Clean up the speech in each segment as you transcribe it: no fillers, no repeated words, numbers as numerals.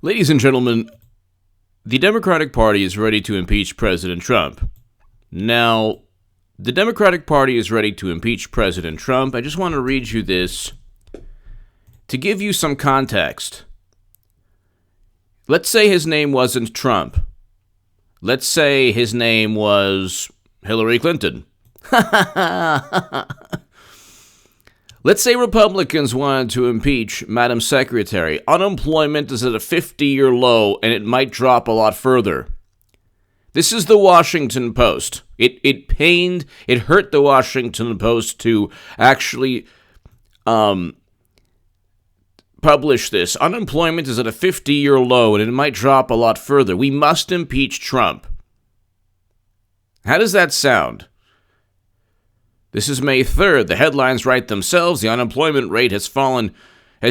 Ladies and gentlemen, the Democratic Party is ready to impeach President Trump. Now, the Democratic Party is ready to impeach President Trump. I just want to read you this to give you some context. Let's say his name wasn't Trump. Let's say his name was Hillary Clinton. Let's say Republicans wanted to impeach Madam Secretary. Unemployment is at a 50-year low, and it might drop a lot further. This is the Washington Post. It hurt the Washington Post to actually publish this. Unemployment is at a 50-year low, and it might drop a lot further. We must impeach Trump. How does that sound? This is May 3rd. The headlines write themselves. The unemployment rate has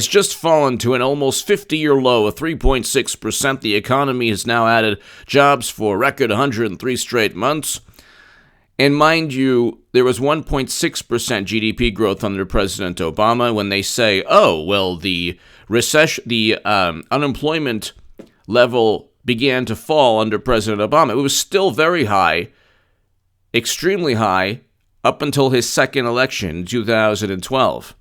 just fallen to an almost 50-year low of 3.6%. The economy has now added jobs for a record 103 straight months. And mind you, there was 1.6% GDP growth under President Obama. When they say, oh, well, the unemployment level began to fall under President Obama, it was still very high, extremely high, up until his second election in 2012.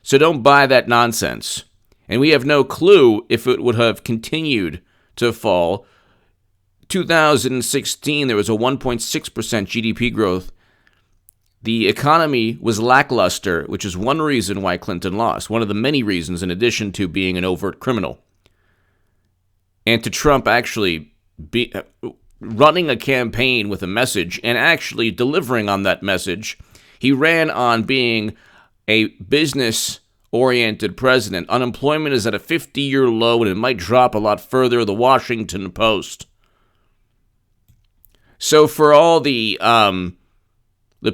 So don't buy that nonsense. And we have no clue if it would have continued to fall. 2016, there was a 1.6% GDP growth. The economy was lackluster, which is one reason why Clinton lost. One of the many reasons, in addition to being an overt criminal. And to Trump actually running a campaign with a message and actually delivering on that message. He ran on being a business-oriented president. Unemployment is at a 50-year low, and it might drop a lot further, the Washington Post. So for all the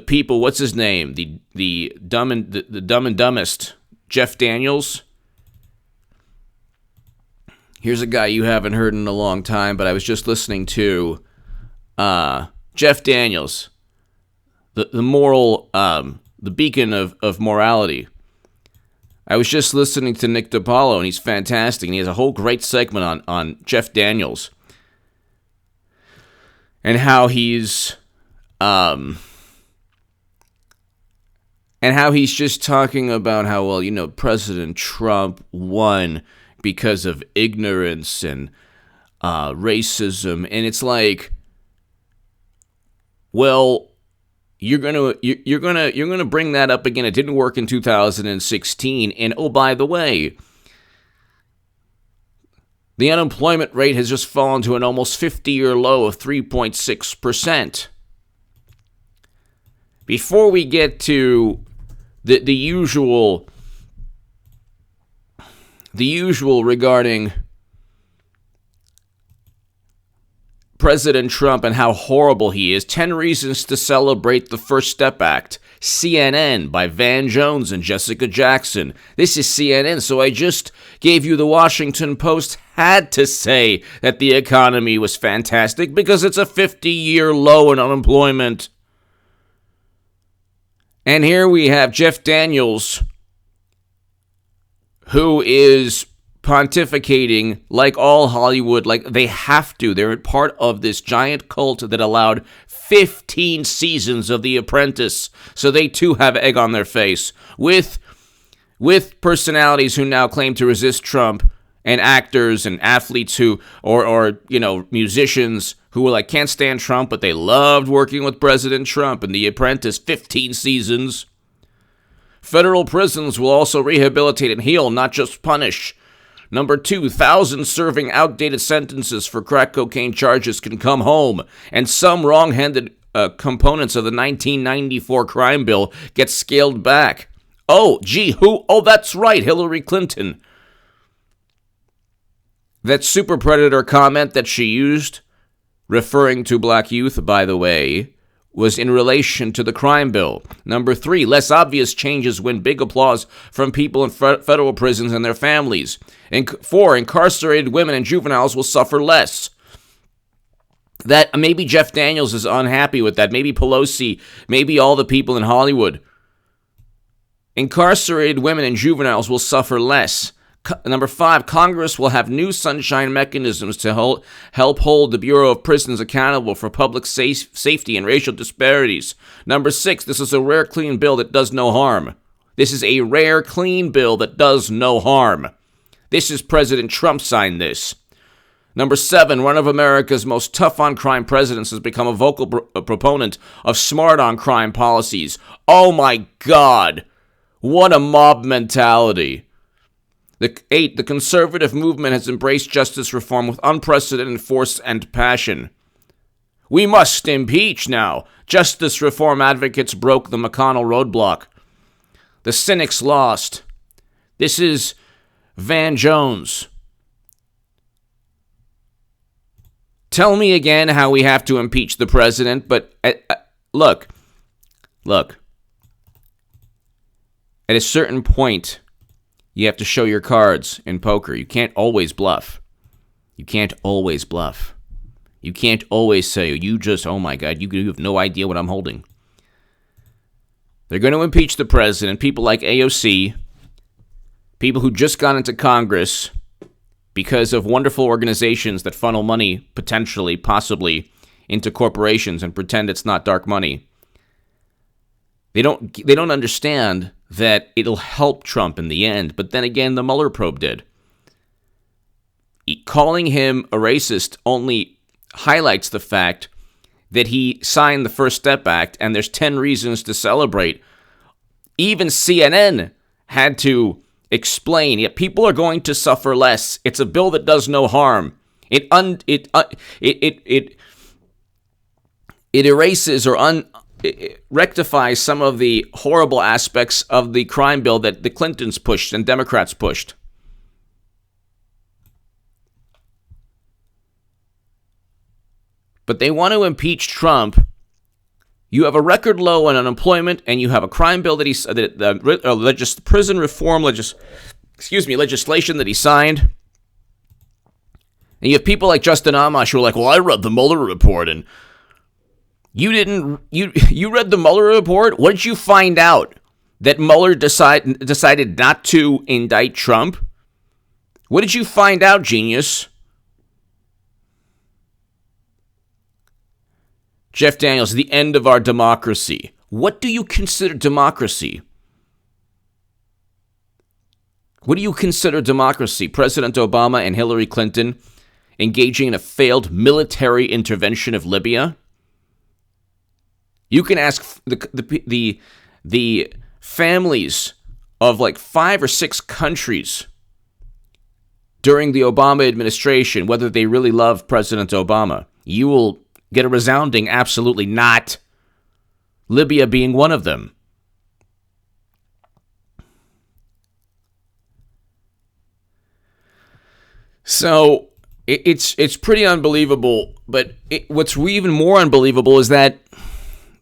people, what's his name? The dumb and dumbest, Jeff Daniels. Here's a guy you haven't heard in a long time, but I was just listening to Jeff Daniels, the moral, the beacon of morality. I was just listening to Nick DiPaolo, and he's fantastic, and he has a whole great segment on Jeff Daniels and how he's just talking about how, well, President Trump won because of ignorance and racism, and it's like, well, you're gonna bring that up again. It didn't work in 2016, and oh, by the way, the unemployment rate has just fallen to an almost 50-year low of 3.6%. Before we get to the usual regarding President Trump and how horrible he is, 10 Reasons to Celebrate the First Step Act, CNN by Van Jones and Jessica Jackson. This is CNN, so I just gave you the Washington Post had to say that the economy was fantastic because it's a 50-year low in unemployment. And here we have Jeff Daniels, who is pontificating like all Hollywood, like they have to. They're part of this giant cult that allowed 15 seasons of The Apprentice, so they too have egg on their face. With personalities who now claim to resist Trump, and actors and athletes who, or musicians who were like, can't stand Trump, but they loved working with President Trump and The Apprentice, 15 seasons. Federal prisons will also rehabilitate and heal, not just punish. Number 2, thousands serving outdated sentences for crack cocaine charges can come home, and some wrong-handed components of the 1994 crime bill get scaled back. Oh, gee, who? Oh, that's right, Hillary Clinton. That super predator comment that she used, referring to black youth, by the way, was in relation to the crime bill. Number 3, less obvious changes win big applause from people in federal prisons and their families. And 4, incarcerated women and juveniles will suffer less. That maybe Jeff Daniels is unhappy with that. Maybe Pelosi, maybe all the people in Hollywood. Incarcerated women and juveniles will suffer less. Number 5, Congress will have new sunshine mechanisms to help hold the Bureau of Prisons accountable for public safety and racial disparities. Number 6, this is a rare, clean bill that does no harm. This is a rare, clean bill that does no harm. This is President Trump signed this. Number 7, one of America's most tough-on-crime presidents has become a vocal proponent of smart-on-crime policies. Oh my God! What a mob mentality. 8, the conservative movement has embraced justice reform with unprecedented force and passion. We must impeach now. Justice reform advocates broke the McConnell roadblock. The cynics lost. This is Van Jones. Tell me again how we have to impeach the president, but look. At a certain point, you have to show your cards in poker. You can't always bluff. You can't always say, oh my God, you have no idea what I'm holding. They're going to impeach the president. People like AOC, people who just got into Congress because of wonderful organizations that funnel money, potentially, possibly, into corporations and pretend it's not dark money. They don't understand that it'll help Trump in the end. But then again, the Mueller probe did. Calling him a racist only highlights the fact that he signed the First Step Act, and there's 10 reasons to celebrate. Even CNN had to explain, yet people are going to suffer less. It's a bill that does no harm. It erases or it rectifies some of the horrible aspects of the crime bill that the Clintons pushed and Democrats pushed. But they want to impeach Trump. You have a record low on unemployment, and you have a crime bill that prison reform legislation that he signed. And you have people like Justin Amash who are like, well, I read the Mueller report, and you read the Mueller report? What did you find out? That Mueller decided not to indict Trump? What did you find out, genius? Jeff Daniels, the end of our democracy. What do you consider democracy? What do you consider democracy? President Obama and Hillary Clinton engaging in a failed military intervention of Libya? You can ask the families of like 5 or 6 countries during the Obama administration whether they really love President Obama. You will get a resounding absolutely not. Libya being one of them. So it's pretty unbelievable, but what's even more unbelievable is that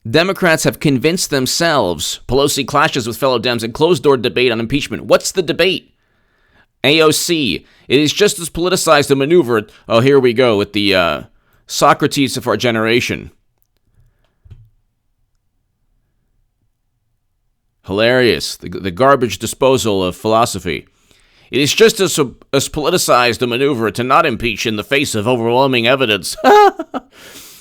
Democrats have convinced themselves. Pelosi clashes with fellow Dems in closed-door debate on impeachment. What's the debate? AOC. It is just as politicized a maneuver. Oh, here we go with the Socrates of our generation. Hilarious. The garbage disposal of philosophy. It is just as politicized a maneuver to not impeach in the face of overwhelming evidence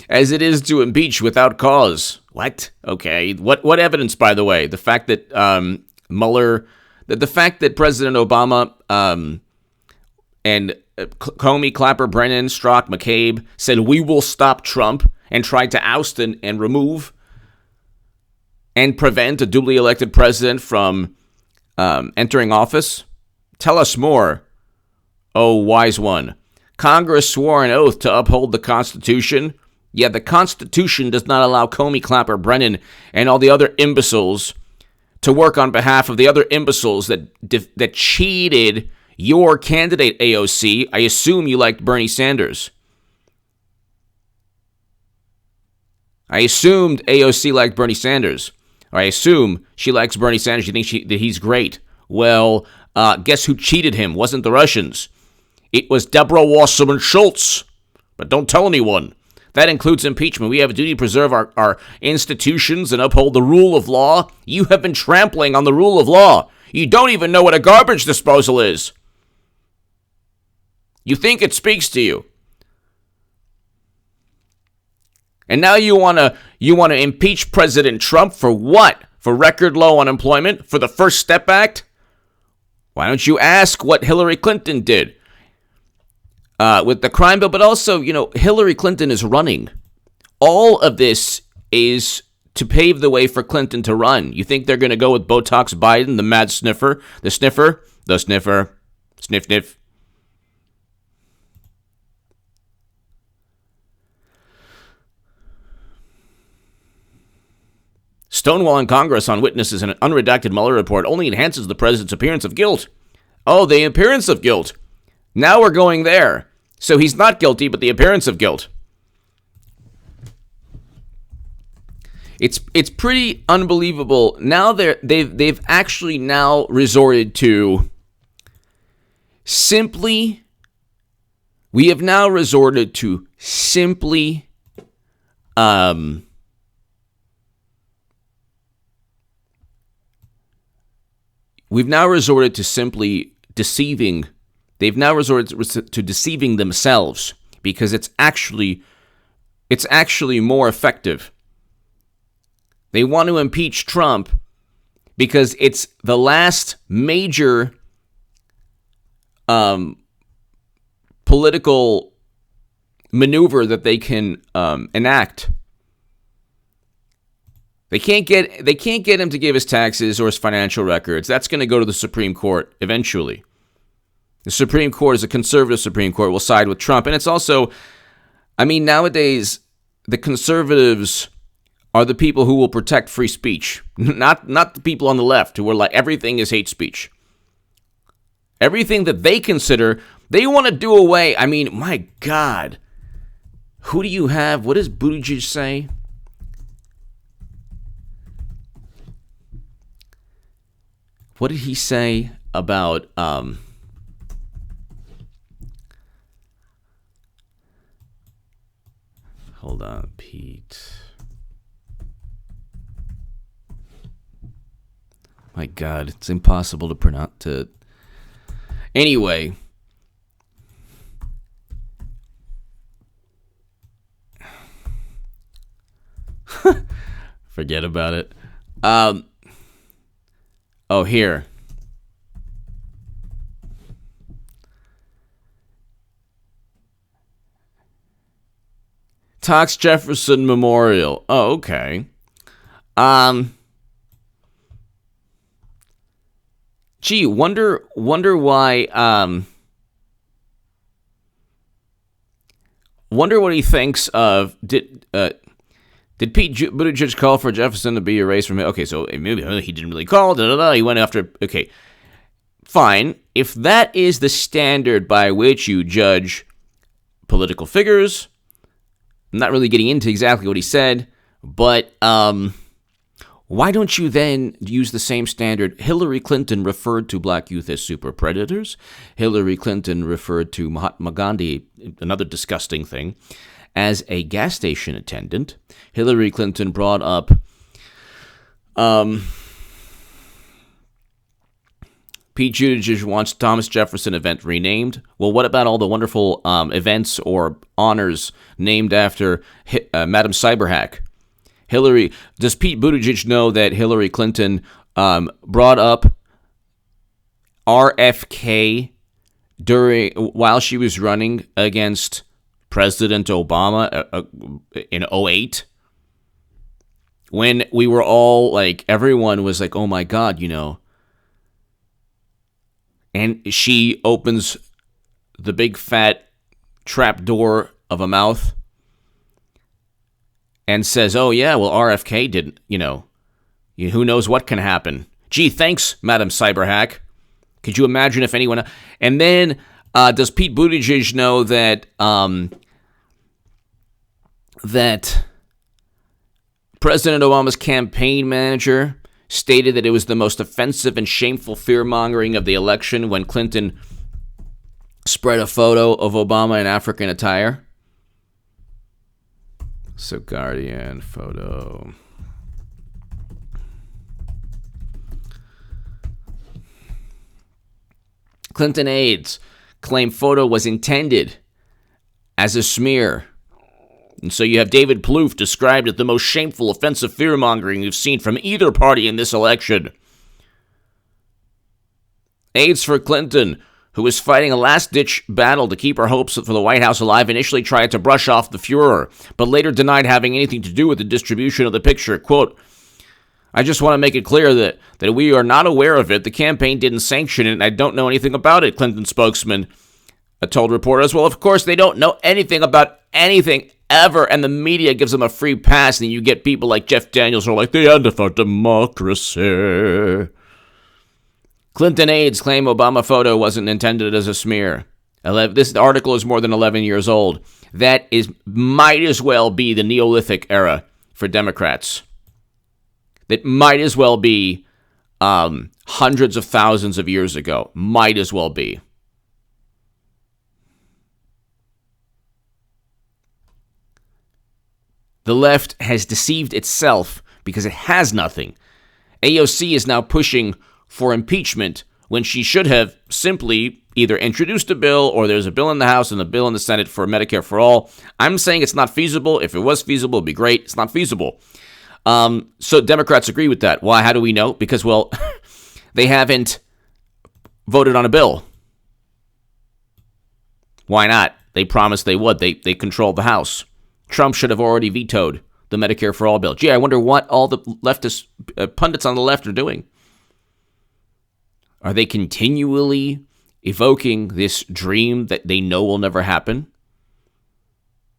as it is to impeach without cause. What? Okay. What evidence, by the way? The fact that Mueller, the fact that President Obama and Comey, Clapper, Brennan, Strzok, McCabe said we will stop Trump and tried to oust and remove and prevent a duly elected president from entering office? Tell us more, oh wise one. Congress swore an oath to uphold the Constitution, yet the Constitution does not allow Comey, Clapper, Brennan, and all the other imbeciles to work on behalf of the other imbeciles that cheated your candidate, AOC. I assume you liked Bernie Sanders. I assumed AOC liked Bernie Sanders. Or I assume she likes Bernie Sanders. She thinks that he's great. Well, guess who cheated him? Wasn't the Russians. It was Deborah Wasserman Schultz. But don't tell anyone. That includes impeachment. We have a duty to preserve our institutions and uphold the rule of law. You have been trampling on the rule of law. You don't even know what a garbage disposal is. You think it speaks to you. And now you want to impeach President Trump for what? For record low unemployment? For the First Step Act? Why don't you ask what Hillary Clinton did with the crime bill? But also, Hillary Clinton is running. All of this is to pave the way for Clinton to run. You think they're going to go with Botox Biden, the mad sniffer, the sniffer, sniff, sniff. Stonewalling Congress on witnesses in an unredacted Mueller report only enhances the president's appearance of guilt. Oh, the appearance of guilt. Now we're going there. So he's not guilty, but the appearance of guilt. It's pretty unbelievable. Now they've actually now resorted to simply. We have now resorted to simply. We've now resorted to simply deceiving. They've now resorted to deceiving themselves because it's actually more effective. They want to impeach Trump because it's the last major political maneuver that they can enact. They can't get him to give his taxes or his financial records. That's going to go to the Supreme Court eventually. The Supreme Court is a conservative Supreme Court, will side with Trump. And it's also, nowadays, the conservatives are the people who will protect free speech, not the people on the left who are like, everything is hate speech. Everything that they consider, they want to do away. My God. Who do you have? What does Buttigieg say? What did he say about hold on, Pete. My God, it's impossible to pronounce it. Anyway, forget about it. Oh, here. Thomas Jefferson Memorial. Oh, okay. Gee, wonder why. Wonder what he thinks of. Did Pete Buttigieg call for Jefferson to be erased from it? Okay, so maybe he didn't really call. He went after. Okay, fine. If that is the standard by which you judge political figures, I'm not really getting into exactly what he said, but why don't you then use the same standard? Hillary Clinton referred to black youth as super predators. Hillary Clinton referred to Mahatma Gandhi, another disgusting thing, as a gas station attendant. Hillary Clinton brought up Pete Buttigieg wants Thomas Jefferson event renamed. Well, what about all the wonderful events or honors named after Madam Cyberhack? Does Pete Buttigieg know that Hillary Clinton brought up RFK while she was running against President Obama in 2008? When we were all like, everyone was like, oh my God, And she opens the big fat trap door of a mouth and says, oh yeah, well, RFK didn't, who knows what can happen. Gee, thanks, Madam Cyberhack. Could you imagine if anyone... And then, does Pete Buttigieg know that that President Obama's campaign manager stated that it was the most offensive and shameful fear-mongering of the election when Clinton spread a photo of Obama in African attire? So, Guardian photo. Clinton aides. claim photo was intended as a smear. And so you have David Plouffe described as the most shameful, offensive fear-mongering you've seen from either party in this election. Aides for Clinton, who was fighting a last-ditch battle to keep her hopes for the White House alive, initially tried to brush off the furor, but later denied having anything to do with the distribution of the picture. Quote, I just want to make it clear that we are not aware of it. The campaign didn't sanction it, and I don't know anything about it, Clinton spokesman told reporters. Well, of course, they don't know anything about anything ever, and the media gives them a free pass, and you get people like Jeff Daniels who are like, the end of our democracy. Clinton aides claim Obama photo wasn't intended as a smear. This article is more than 11 years old. That might as well be the Neolithic era for Democrats. That might as well be hundreds of thousands of years ago. Might as well be. The left has deceived itself because it has nothing. AOC is now pushing for impeachment when she should have simply either introduced a bill or there's a bill in the House and a bill in the Senate for Medicare for all. I'm saying it's not feasible. If it was feasible, it'd be great. It's not feasible. So Democrats agree with that. Why? How do we know? Because, well, they haven't voted on a bill. Why not? They promised they would. They controlled the House. Trump should have already vetoed the Medicare for all bill. Gee, I wonder what all the leftist pundits on the left are doing. Are they continually evoking this dream that they know will never happen?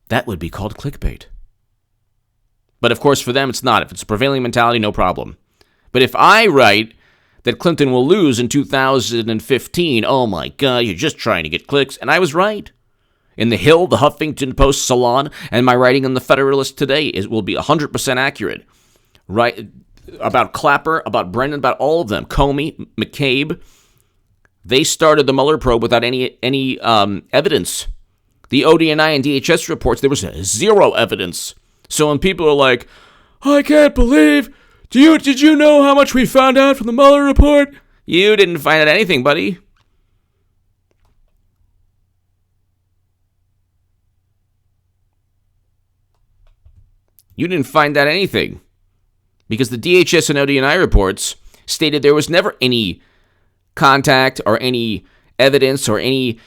That would be called clickbait. But of course, for them, it's not. If it's a prevailing mentality, no problem. But if I write that Clinton will lose in 2015, oh my God, you're just trying to get clicks. And I was right. In The Hill, the Huffington Post, Salon, and my writing in The Federalist today will be 100% accurate. Right? About Clapper, about Brennan, about all of them. Comey, McCabe. They started the Mueller probe without any evidence. The ODNI and DHS reports, there was zero evidence. So when people are like, I can't believe, did you know how much we found out from the Mueller report? You didn't find out anything, buddy. You didn't find out anything. Because the DHS and ODNI reports stated there was never any contact or any evidence or any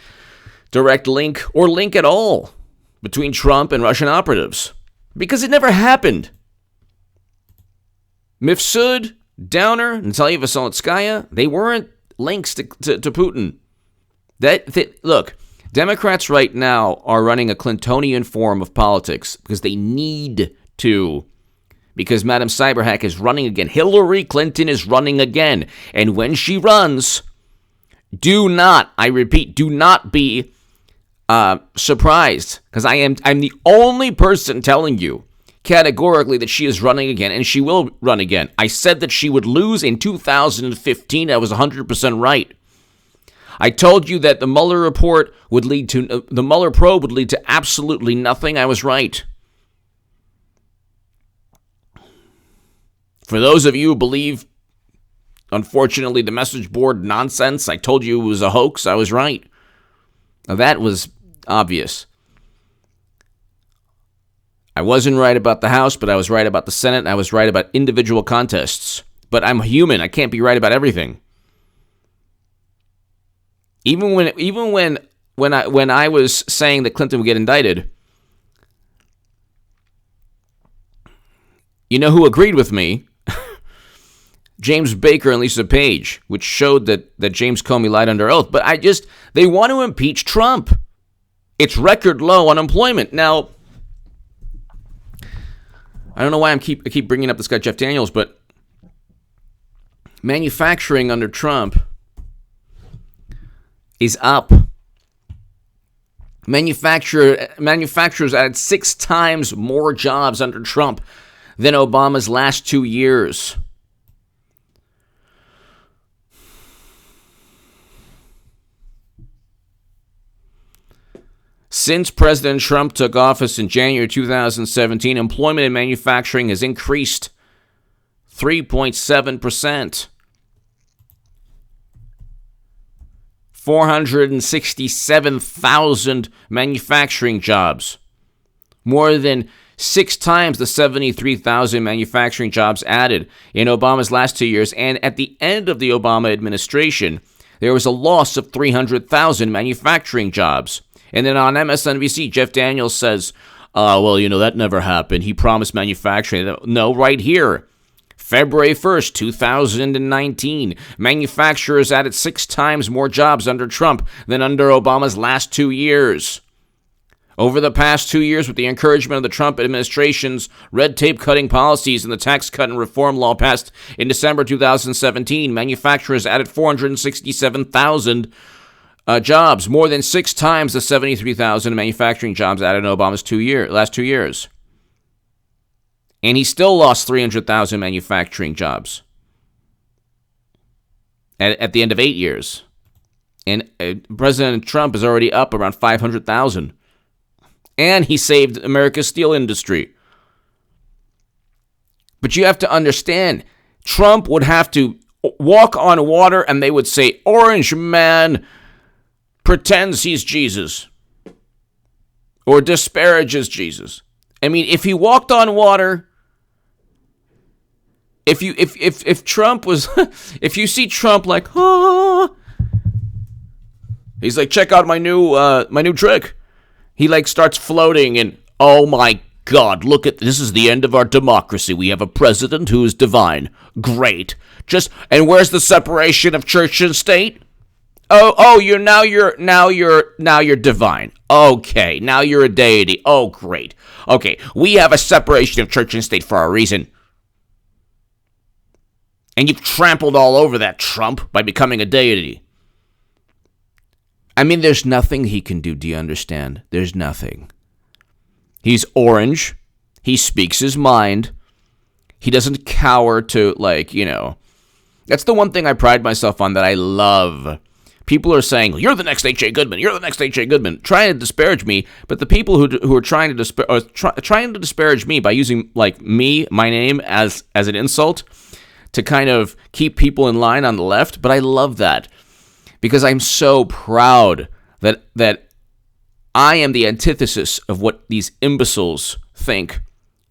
direct link or link at all between Trump and Russian operatives. Because it never happened. Mifsud, Downer, Natalia Veselnitskaya, they weren't links to Putin. Look, Democrats right now are running a Clintonian form of politics because they need to. Because Madam Cyberhack is running again. Hillary Clinton is running again. And when she runs, do not be surprised. Because I'm the only person telling you categorically that she is running again, and she will run again. I said that she would lose in 2015. I was 100% right. I told you that the Mueller report would lead to, the Mueller probe would lead to absolutely nothing. I was right. For those of you who believe, unfortunately, the message board nonsense, I told you it was a hoax. I was right. Now, that was obvious. I wasn't right about the House, but I was right about the Senate, and I was right about individual contests. But I'm human. I can't be right about everything. Even when I was saying that Clinton would get indicted, you know who agreed with me? James Baker and Lisa Page, which showed that James Comey lied under oath. But they want to impeach Trump. It's record low unemployment. Now, I don't know why I keep bringing up this guy Jeff Daniels, but manufacturing under Trump is up. Manufacturers added 6 times more jobs under Trump than Obama's last 2 years. Since President Trump took office in January 2017, employment in manufacturing has increased 3.7%. 467,000 manufacturing jobs. More than 6 times the 73,000 manufacturing jobs added in Obama's last 2 years. And at the end of the Obama administration, there was a loss of 300,000 manufacturing jobs. And then on MSNBC, Jeff Daniels says, that never happened. He promised manufacturing. No, right here. February 1st, 2019, manufacturers added 6 times more jobs under Trump than under Obama's last 2 years. Over the past 2 years, with the encouragement of the Trump administration's red tape cutting policies and the tax cut and reform law passed in December 2017, manufacturers added 467,000 jobs, more than 6 times the 73,000 manufacturing jobs added in Obama's last 2 years. And he still lost 300,000 manufacturing jobs at the end of 8 years. And President Trump is already up around 500,000. And he saved America's steel industry. But you have to understand, Trump would have to walk on water and they would say, Orange man pretends he's Jesus. Or disparages Jesus. I mean, if he walked on water, if Trump was, if you see Trump like, he's like, check out my new trick. He like starts floating and, oh my God, look at this is the end of our democracy. We have a president who is divine. Great. And where's the separation of church and state? You're divine. Okay, now you're a deity. Oh, great. Okay, we have a separation of church and state for a reason. And you've trampled all over that, Trump, by becoming a deity. I mean, there's nothing he can do. Do you understand? There's nothing. He's orange. He speaks his mind. He doesn't cower to, That's the one thing I pride myself on that I love. People are saying, you're the next H.A. Goodman. You're the next H.A. Goodman. Trying to disparage me. But the people who are trying to disparage me by using, me, my name, as an insult to kind of keep people in line on the left. But I love that. Because I'm so proud that I am the antithesis of what these imbeciles think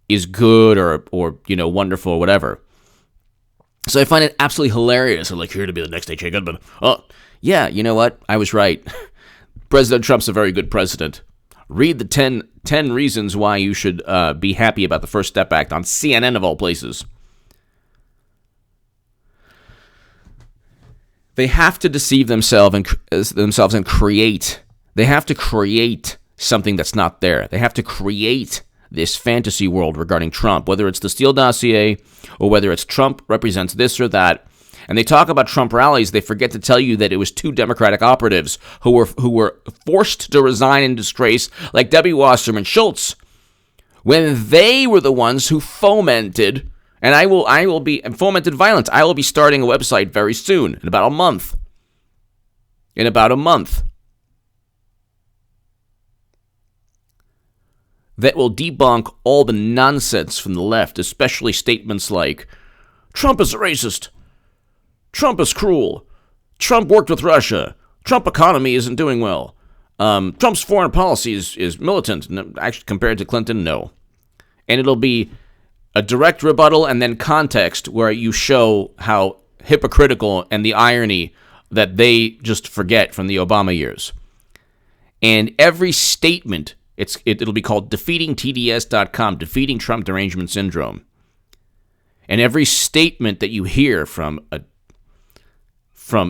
is good or wonderful or whatever. So I find it absolutely hilarious. I'm like, here to be the next H.A. Goodman. Oh, yeah, you know what? I was right. President Trump's a very good president. Read the 10 reasons why you should be happy about the First Step Act on CNN of all places. They have to deceive themselves and create. They have to create something that's not there. They have to create this fantasy world regarding Trump, whether it's the Steele dossier or whether it's Trump represents this or that. And they talk about Trump rallies. They forget to tell you that it was 2 Democratic operatives who were forced to resign in disgrace, like Debbie Wasserman Schultz, when they were the ones who fomented. And I will be fomented violence. I will be starting a website very soon, in about a month. That will debunk all the nonsense from the left, especially statements like, Trump is a racist. Trump is cruel. Trump worked with Russia. Trump economy isn't doing well. Trump's foreign policy is militant. Actually, compared to Clinton, no. And it'll be a direct rebuttal and then context where you show how hypocritical and the irony that they just forget from the Obama years. And every statement, it'll be called defeatingtds.com, Defeating Trump Derangement Syndrome. And every statement that you hear from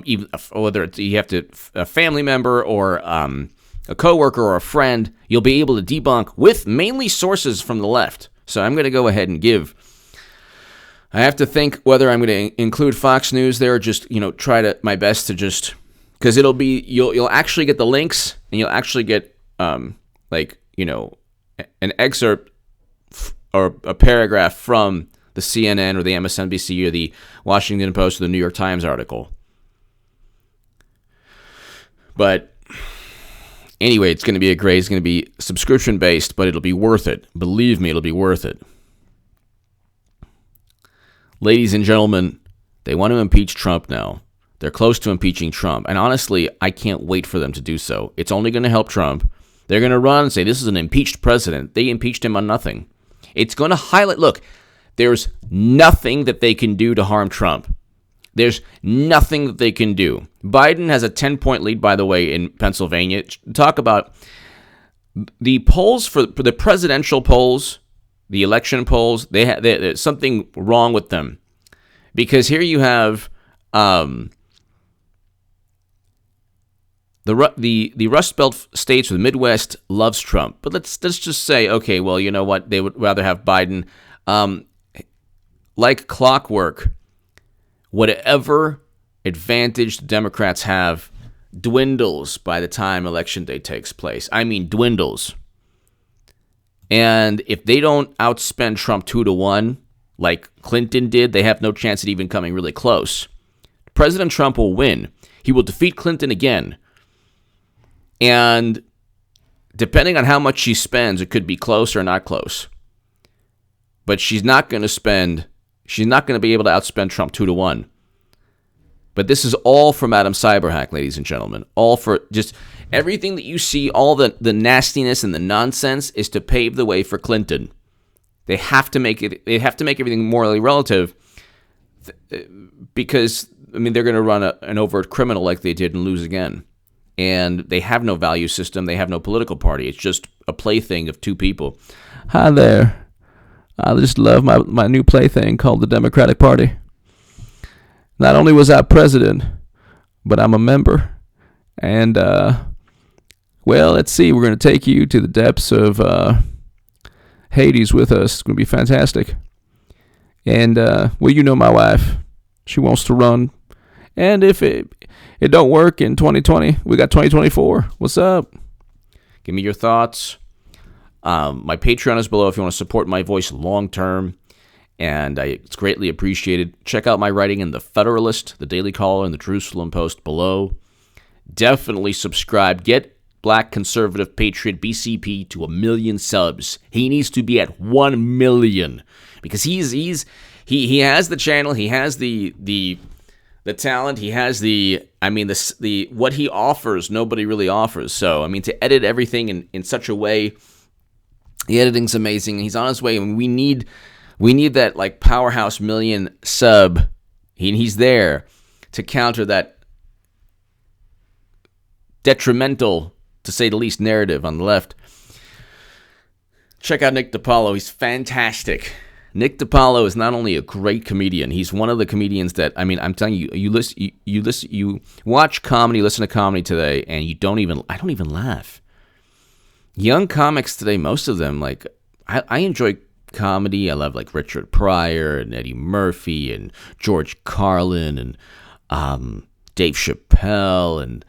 even whether it's you have to a family member or a coworker or a friend, you'll be able to debunk with mainly sources from the left. So I'm going to go ahead and I have to think whether I'm going to include Fox News there or just, try my best to just, because you'll actually get the links and you'll actually get, an excerpt or a paragraph from the CNN or the MSNBC or the Washington Post or the New York Times article. But anyway, it's going to be subscription based, but it'll be worth it. Believe me, it'll be worth it. Ladies and gentlemen, they want to impeach Trump now. They're close to impeaching Trump. And honestly, I can't wait for them to do so. It's only going to help Trump. They're going to run and say, this is an impeached president. They impeached him on nothing. It's going to highlight, look, there's nothing that they can do to harm Trump. There's nothing that they can do. Biden has a 10-point lead, by the way, in Pennsylvania. Talk about the polls for the presidential polls, the election polls. There's something wrong with them. Because here you have the Rust Belt states or the Midwest loves Trump. But let's just say, okay, well, you know what? They would rather have Biden. Like clockwork, whatever advantage the Democrats have dwindles by the time Election Day takes place. I mean, dwindles. And if they don't outspend Trump 2-1, like Clinton did, they have no chance at even coming really close. President Trump will win. He will defeat Clinton again. And depending on how much she spends, it could be close or not close. But she's not going to be able to outspend Trump 2-1. But this is all from Adam Cyberhack, ladies and gentlemen. All for just everything that you see, all the nastiness and the nonsense is to pave the way for Clinton. They have to make everything morally relative because, I mean, they're going to run an overt criminal like they did and lose again. And they have no value system. They have no political party. It's just a plaything of two people. Hi there. I just love my new plaything called the Democratic Party. Not only was I president, but I'm a member. And, well, let's see. We're going to take you to the depths of Hades with us. It's going to be fantastic. And, well, you know my wife. She wants to run. And if it don't work in 2020, we got 2024. What's up? Give me your thoughts. My Patreon is below if you want to support my voice long term, and it's greatly appreciated. Check out my writing in The Federalist, The Daily Caller, and The Jerusalem Post below. Definitely subscribe. Get Black Conservative Patriot BCP to 1 million subs. He needs to be at 1 million because he has the channel, he has the talent, he has the what he offers nobody really offers. So I mean, to edit everything in such a way. The editing's amazing. He's on his way, and we need that like powerhouse 1 million sub. He's there to counter that detrimental, to say the least, narrative on the left. Check out Nick DiPaolo. He's fantastic. Nick DiPaolo is not only a great comedian. He's one of the comedians that, I mean, I'm telling you, you watch comedy, listen to comedy today, and I don't even laugh. Young comics today, most of them, like, I enjoy comedy. I love, like, Richard Pryor and Eddie Murphy and George Carlin and Dave Chappelle and,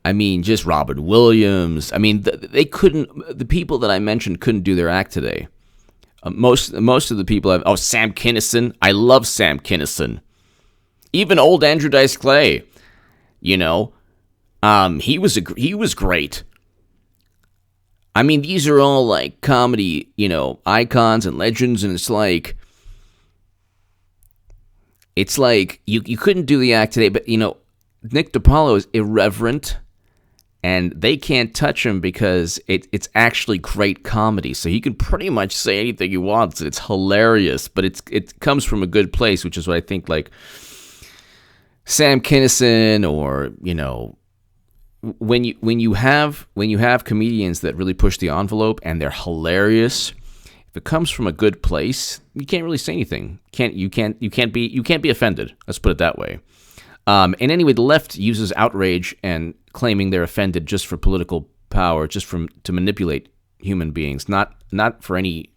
I mean, just Robin Williams. I mean, the people that I mentioned couldn't do their act today. Most of the people Sam Kinison. I love Sam Kinison. Even old Andrew Dice Clay, he was great. I mean, these are all like comedy, icons and legends, and it's like you couldn't do the act today, but Nick DiPaolo is irreverent, and they can't touch him because it's actually great comedy. So he can pretty much say anything he wants, and it's hilarious, but it comes from a good place, which is what I think like Sam Kinison or when you have comedians that really push the envelope and they're hilarious, if it comes from a good place, you can't really say anything. You can't be offended. Let's put it that way. And anyway, the left uses outrage and claiming they're offended just for political power, to manipulate human beings, not for any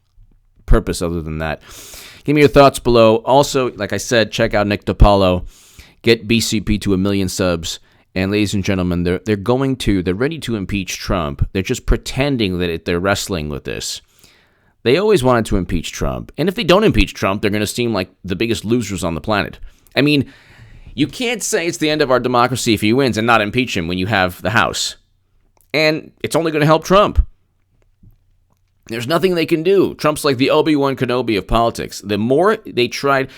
purpose other than that. Give me your thoughts below. Also, like I said, check out Nick DiPaolo. Get BCP to 1 million subs. And ladies and gentlemen, they're ready to impeach Trump. They're just pretending that they're wrestling with this. They always wanted to impeach Trump. And if they don't impeach Trump, they're going to seem like the biggest losers on the planet. I mean, you can't say it's the end of our democracy if he wins and not impeach him when you have the House. And it's only going to help Trump. There's nothing they can do. Trump's like the Obi-Wan Kenobi of politics. The more they tried,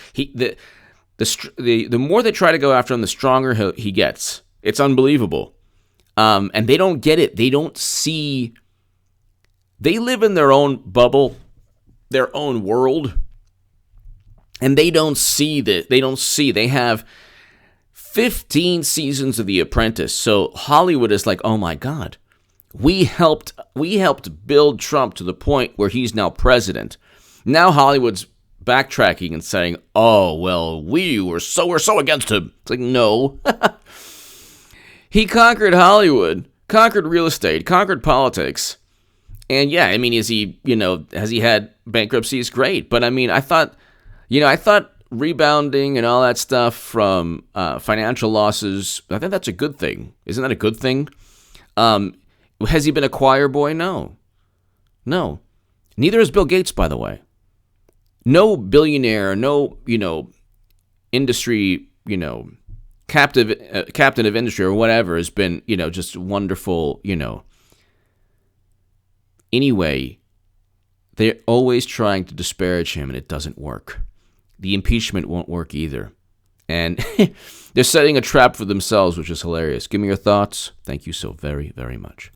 The more they try to go after him, the stronger he gets. It's unbelievable. And they don't get it. They don't see. They live in their own bubble, their own world, and they don't see that. They don't see. They have 15 seasons of The Apprentice. So Hollywood is like, oh my God, we helped build Trump to the point where he's now president. Now Hollywood's backtracking and saying, oh, well, we're so against him. It's like, no. He conquered Hollywood, conquered real estate, conquered politics. And yeah, I mean, has he had bankruptcies? Great. But I mean, I thought rebounding and all that stuff from financial losses, I think that's a good thing. Isn't that a good thing? Has he been a choir boy? No. Neither is Bill Gates, by the way. No billionaire, no, industry, captain of industry or whatever has been, just wonderful, Anyway, they're always trying to disparage him, and it doesn't work. The impeachment won't work either. And they're setting a trap for themselves, which is hilarious. Give me your thoughts. Thank you so very, very much.